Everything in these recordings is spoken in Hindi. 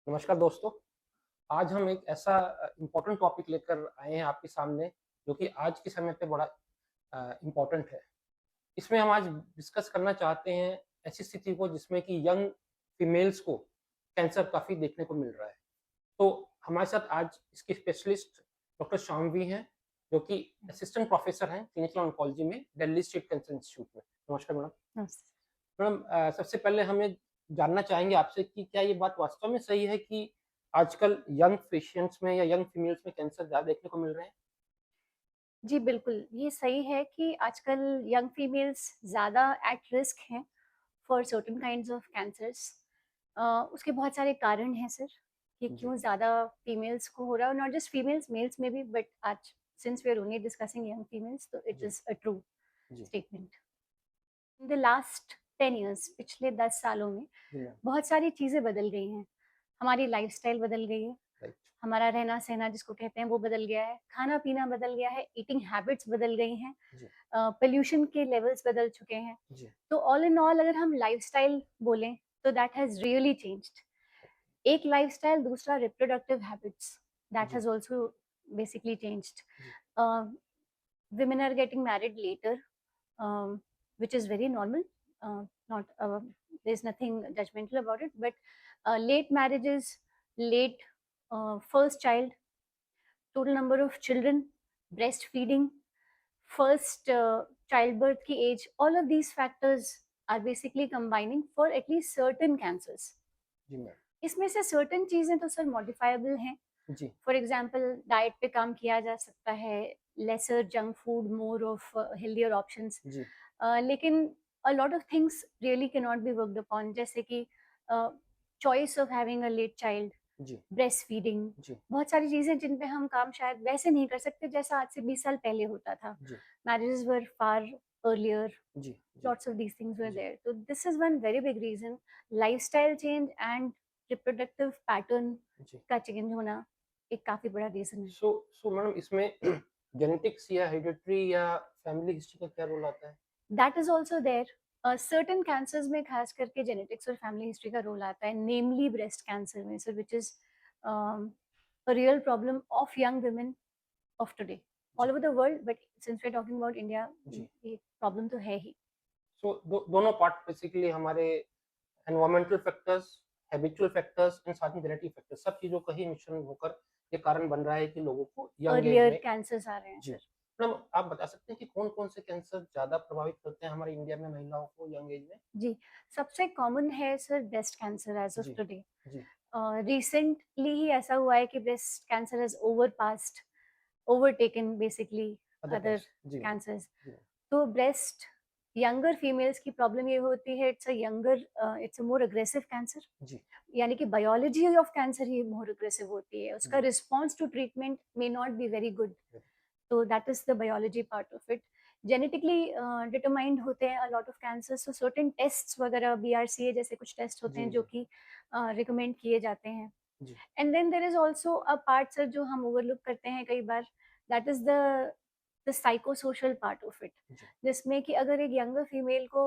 नमस्कार दोस्तों। आज हम एक ऐसा इम्पोर्टेंट टॉपिक लेकर आए हैं आपके सामने, जो कि आज के समय पे बड़ा इम्पोर्टेंट है। इसमें हम आज डिस्कस करना चाहते हैं ऐसी स्थिति को जिसमें कि यंग फीमेल्स को कैंसर काफ़ी देखने को मिल रहा है। तो हमारे साथ आज इसके स्पेशलिस्ट डॉक्टर शामवी हैं, जो कि असिस्टेंट प्रोफेसर हैं क्लिनिकल ऑन्कोलॉजी में दिल्ली स्टेट कैंसर इंस्टीट्यूट में। नमस्कार मैडम। यस। मैडम सबसे पहले हमें जानना चाहेंगे आपसे कि क्या ये बात वास्तव में सही है कि आजकल यंग पेशेंट्स में या यंग फीमेल्स में कैंसर ज़्यादा देखने को मिल रहे हैं? जी, बिल्कुल, ये सही है कि आजकल यंग फीमेल्स ज़्यादा एट रिस्क हैं for certain kinds of cancers. उसके बहुत सारे कारण हैं सर, कि जी, क्यों ज़्यादा फीमेल्स को हो रहा है, और नॉट जस्ट फीमेल्स, मेल्स में भी, बट आज since we are only discussing young females, तो इट जी, इज़ अ ट्रू जी, statement. In the last 10 years, पिछले 10 सालों में जी मैम, बहुत सारी चीज़ें बदल गई हैं। हमारी लाइफ़स्टाइल बदल गई है, राइट, हमारा रहना-सहना जिसको कहते हैं वो बदल गया है, खाना-पीना बदल गया है, ईटिंग हैबिट्स बदल गई हैं, जी, पोल्यूशन के लेवल्स बदल चुके हैं। जी, तो ऑल इन ऑल अगर हम लाइफ़स्टाइल बोलें तो दैट हैज़ रियली चेंज्ड। एक लाइफ़स्टाइल, दूसरा रिप्रोडक्टिव हैबिट्स, दैट जी, हैज़ आल्सो बेसिकली चेंज्ड। जी, uh, Women are getting married later, which is very normal. Not There's nothing judgmental about it, but late marriages, late first child, total number of children, breastfeeding, first childbirth ki age, all of these factors are basically combining for at least certain cancers. जी मैम, इसमें से सर्टेन चीज़ें तो सर मॉडिफाइबल हैं। जी, फॉर एग्जांपल डाइट पे काम किया जा सकता है, lesser junk food, more of healthier options. जी, लेकिन a lot of things really can not be worked upon, जैसे कि choice of having a late child, जी, ब्रेस्ट फीडिंग, जी, बहुत सारी चीज़ें जिन पे हम काम शायद वैसे नहीं कर सकते जैसा आज से 20 साल पहले होता था। जी, मैरिजेस वर फार अर्लियर, जी, जी, lots of these things were जी, there. So this is one very big reason, lifestyle change and reproductive pattern जी। का चेंज होना एक काफी बड़ा रीजन है। सो मैडम इसमें जेनेटिक्स या हेरिडिटरी या फैमिली हिस्ट्री का क्या रोल आता है? That is also there. Certain cancers में खास करके जेनेटिक्स और फैमिली हिस्ट्री का रोल आता है, नेमली ब्रेस्ट कैंसर में sir, which is a real problem of young women of today all जी, over the world, but since we're talking about India, जी। ये प्रॉब्लम तो है ही। दोनों पार्ट बेसिकली हमारे environmental factors, habitual factors and साथ में जेनेटिक फैक्टर्स सब चीज़ों का ही मिश्रण होकर ये कारण बन रहा है कि लोगों को यंग एज अर्लियर में। कैंसर्स आ रहे हैं जी। सर। मैडम आप बता सकते हैं कि कौन-कौन से कैंसर ज़्यादा प्रभावित करते हैं हमारे इंडिया में महिलाओं को यंग एज में? जी, सबसे कॉमन है sir breast cancer as of जी, टुडे। जी, रिसेंटली ही ऐसा हुआ है कि breast cancer has overpassed, overtaken basically other other cancer जी मैम, कैंसर्स। जी मैम, तो ब्रेस्ट यंगर फीमेल्स की प्रॉब्लम ये होती है, it's a more aggressive cancer, जी, यानी कि बायोलॉजी ऑफ कैंसर ही मोर अग्रेसिव होती है। उसका जी, response to treatment may not be very good. Very तो that is the biology part of it. Genetically determined होते हैं अ लॉट ऑफ कैंसर्स, तो सर्टेन टेस्ट्स वगैरह, बीआरसीए जैसे कुछ टेस्ट होते जी, हैं जो जी, कि रिकमेंड किए जाते हैं। जी, and then there is also a part sir जो हम ओवरलुक करते हैं कई बार, that is the psycho social part of it, जी, जिसमें कि अगर एक यंगर फीमेल को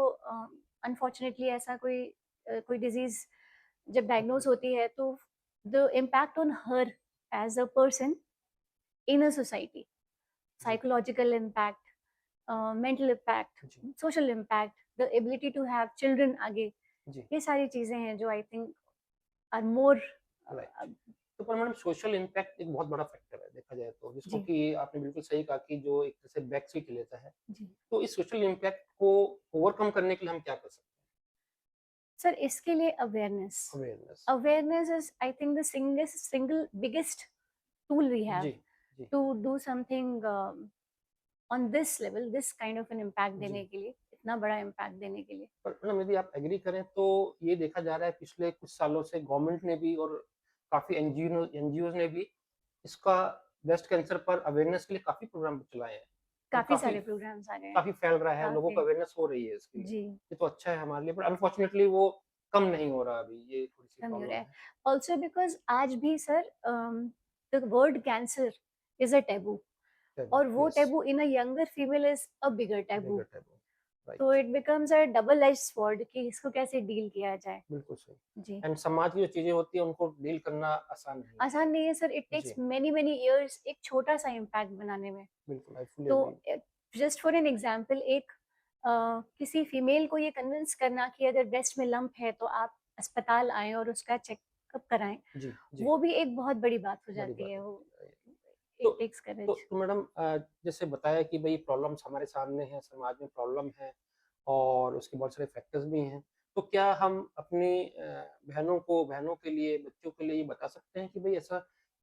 अनफॉर्चुनेटली ऐसा कोई डिजीज जब ओके, डायग्नोज होती है, तो the impact on her as a person in a society, जी, psychological impact, mental impact, जी, social impact, the ability to have children आगे, जी, ये सारी चीजें हैं जो I think are more. Right. तो पर मैडम सोशल इम्पैक्ट एक बहुत बड़ा फैक्टर है देखा जाए तो, जिसको जी, कि आपने बिल्कुल सही कहा कि जो एक तरह से बैक सीट लेता है। जी तो इस सोशल इम्पैक्ट को ओवरकम करने के लिए हम क्या कर सकते सर, इसके लिए अवेयरनेस, हैं? Awareness. Awareness is I think the single biggest tool we have जी, जी, to do something on this level, this kind of an impact जी। देने के लिए, इतना बड़ा इम्पैक्ट देने के लिए। पर मैडम यदि आप एग्री करें तो ये देखा जा रहा है पिछले कुछ सालों से गवर्नमेंट ने भी और काफ़ी एनजीओज़ ने भी इसका ब्रेस्ट कैंसर पर अवेयरनेस के लिए काफ़ी प्रोग्राम चलाए हैं और काफी काफ़ी सारे प्रोग्राम्स आ रहे हैं। काफ़ी फैल रहा है, लोगों को काफी। अवेयरनेस हो रही है इसके लिए। जी, ये तो अच्छा है हमारे लिए, बट अनफॉर्चुनेटली वो कम नहीं हो रहा अभी, ये थोड़ी-सी कम ही हो रहा प्रॉब्लम है। है। ऑल्सो बिकॉज़ आज भी sir the word cancer is a taboo, taboo, और वो yes, taboo in a younger female is a bigger taboo. Bigger taboo. तो right. It becomes a double edge sword कि इसको कैसे डील किया जाए। बिल्कुल सही। जी। एंड समाज की जो चीज़ें होती हैं उनको डील करना आसान नहीं होता आसान है। नहीं है सर, इट टेक्स जी, मेनी मेनी इयर्स एक छोटा-सा इम्पैक्ट बनाने में। बिल्कुल आई फुली तो agree. Just for an example एक किसी फीमेल को ये कन्विंस करना कि अगर ब्रेस्ट में लंप है तो आप अस्पताल आएँ और उसका चेकअप कराएँ, जी, जी, वो भी एक बहुत बड़ी बात हो बड़ी जाती बात है। होती वो है। तो इट टेक्स तो करेज। तो मैडम जैसे बताया कि भई प्रॉब्लम्स हमारे सामने हैं, समाज में प्रॉब्लम है और उसके बहुत सारे फैक्टर्स भी हैं। तो क्या हम अपनी बहनों के लिए, बच्चों के लिए ये बता सकते हैं कि भई ऐसा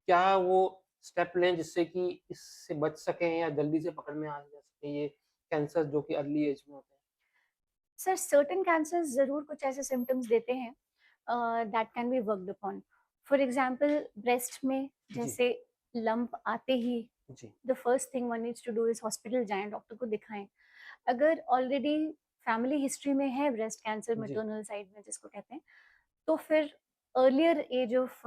क्या वो स्टेप लें जिससे कि इससे बच सकें या जल्दी से पकड़ में आ जा सके ये कैंसर जो कि अर्ली एज में होते हैं? सर सर्टेन कैंसर्स ज़रूर कुछ ऐसे सिम्पटम्स देते हैं that can be worked upon. For example breast में जी, जैसे लंप आते ही जी, the first thing one needs to do is hospital जाएँ, डॉक्टर को दिखाएँ। अगर ऑलरेडी फैमिली हिस्ट्री में है ब्रेस्ट कैंसर जी, मैटरनल साइड में जिसको कहते हैं, तो फिर अर्लियर एज ऑफ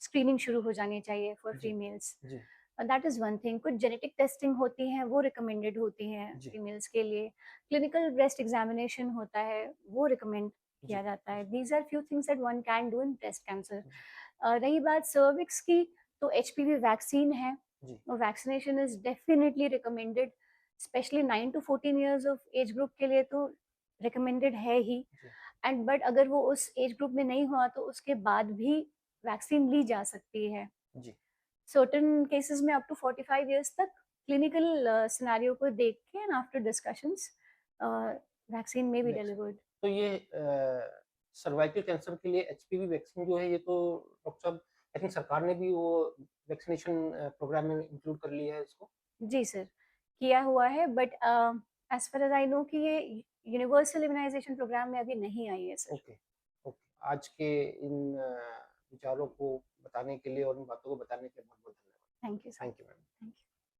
स्क्रीनिंग शुरू हो जानी चाहिए फॉर जी, फीमेल्स। जी, दैट इज़ वन थिंग। कुछ जेनेटिक टेस्टिंग होती हैं, वो रिकमेंडेड होती हैं जी, फीमेल्स के लिए। क्लिनिकल ब्रेस्ट एग्जामिनेशन होता है, वो रिकमेंड जी, किया जाता है। जी, these are few things that one can do in breast cancer. जी, रही बात सर्विक्स की, तो एचपीवी वैक्सीन है, जी, vaccination is definitely recommended, specially 9 to 14 years of age group के लिए तो रिकमेंडेड है ही। जी, एंड बट अगर वो उस एज ग्रुप में नहीं हुआ तो उसके बाद भी वैक्सीन ली जा सकती है। जी, सर्टेन केसेस में अप टू 45 इयर्स तक क्लिनिकल सिनेरियो को देख के एंड आफ्टर डिस्कशंस वैक्सीन में बी वैक्सीन। डिलीवर्ड। तो ये सर्वाइकल कैंसर के लिए एचपीवी वैक्सीन जो है ये तो डॉक्टर साहब आई थिंक सरकार ने भी वो वैक्सीनेशन प्रोग्राम में इंक्लूड कर लिया है इसको। जी सर, किया हुआ है, but as far as I know कि ये यूनिवर्सल इम्यूनाइजेशन प्रोग्राम में अभी नहीं आई है सर। Okay, okay. आज के इन विचारों को बताने के लिए और इन बातों को बताने के लिए बहुत-बहुत धन्यवाद। Thank you sir. Thank you madam.